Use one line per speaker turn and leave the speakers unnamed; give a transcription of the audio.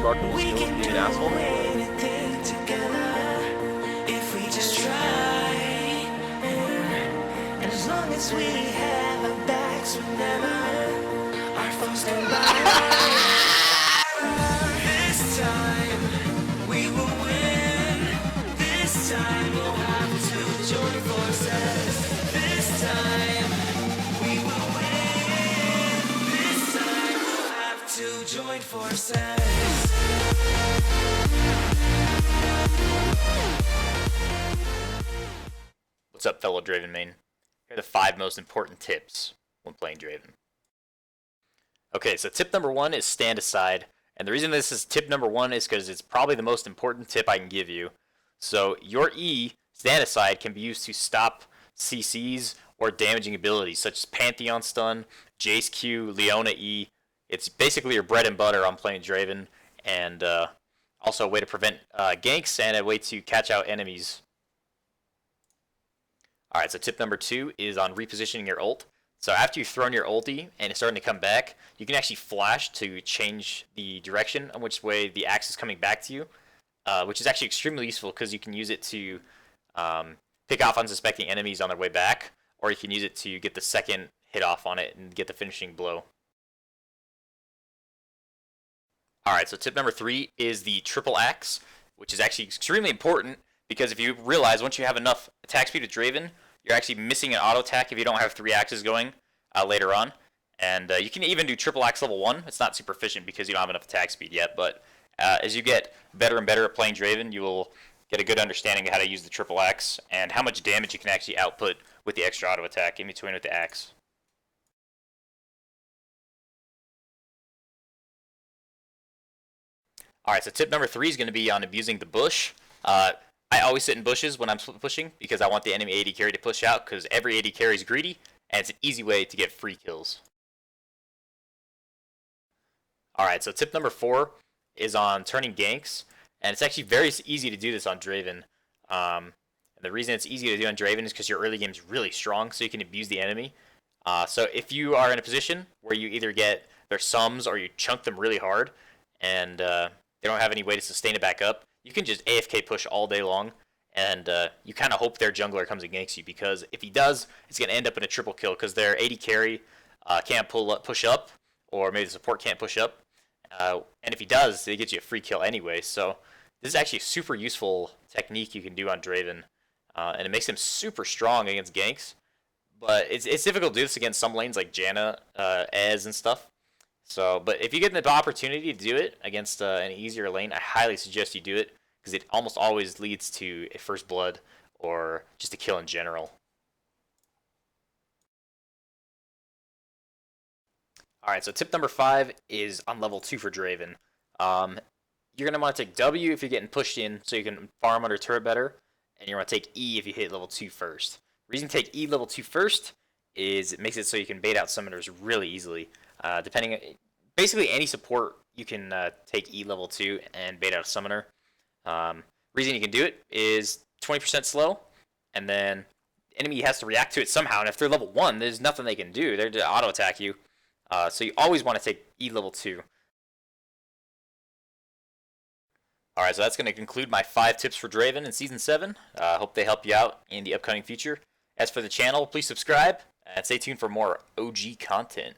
remarkable skill of being an asshole.
As long as we have our backs whenever our foes come by. This time we will win. This time we'll have to join forces. This time we will win. This time we'll have to join forces.
What's up, fellow Draven main? Here are the 5 most important tips when playing Draven. Okay, so tip number 1 is stand aside. And the reason this is tip number 1 is because it's probably the most important tip I can give you. So your E, stand aside, can be used to stop CCs or damaging abilities, such as Pantheon Stun, Jace Q, Leona E. It's basically your bread and butter on playing Draven, and also a way to prevent ganks and a way to catch out enemies. Alright, so tip number 2 is on repositioning your ult. So after you've thrown your ulti and it's starting to come back, you can actually flash to change the direction on which way the axe is coming back to you, which is actually extremely useful because you can use it to pick off unsuspecting enemies on their way back, or you can use it to get the second hit off on it and get the finishing blow. Alright, so tip number 3 is the Triple Axe, which is actually extremely important. Because if you realize once you have enough attack speed with Draven, you're actually missing an auto attack if you don't have 3 axes going later on. And you can even do Triple Axe level 1. It's not super efficient because you don't have enough attack speed yet. But as you get better and better at playing Draven, you will get a good understanding of how to use the Triple Axe and how much damage you can actually output with the extra auto attack in between with the axe. Alright, so tip number 3 is going to be on abusing the bush. I always sit in bushes when I'm pushing because I want the enemy AD carry to push out because every AD carry is greedy and it's an easy way to get free kills. Alright, so tip number 4 is on turning ganks, and it's actually very easy to do this on Draven. And the reason it's easy to do on Draven is because your early game is really strong, so you can abuse the enemy. So if you are in a position where you either get their sums or you chunk them really hard and they don't have any way to sustain it back up, you can just AFK push all day long, and you kind of hope their jungler comes and ganks you, because if he does, it's going to end up in a triple kill, because their AD carry can't push up, or maybe the support can't push up, and if he does, it gets you a free kill anyway. So this is actually a super useful technique you can do on Draven, and it makes him super strong against ganks, but it's difficult to do this against some lanes like Janna, Ez, and stuff. So, but if you get the opportunity to do it against an easier lane, I highly suggest you do it, because it almost always leads to a first blood or just a kill in general. Alright, so tip number 5 is on level 2 for Draven. You're going to want to take W if you're getting pushed in so you can farm under turret better, and you're going to take E if you hit level 2 first. The reason to take E level 2 first is it makes it so you can bait out summoners really easily. Basically any support you can take E level 2 and bait out a summoner. Reason you can do it is 20% slow, and then the enemy has to react to it somehow, and if they're level 1, there's nothing they can do. They're to auto attack you. So you always want to take E level 2. Alright, so that's going to conclude my 5 tips for Draven in Season 7. Hope they help you out in the upcoming future. As for the channel, please subscribe, and stay tuned for more OG content.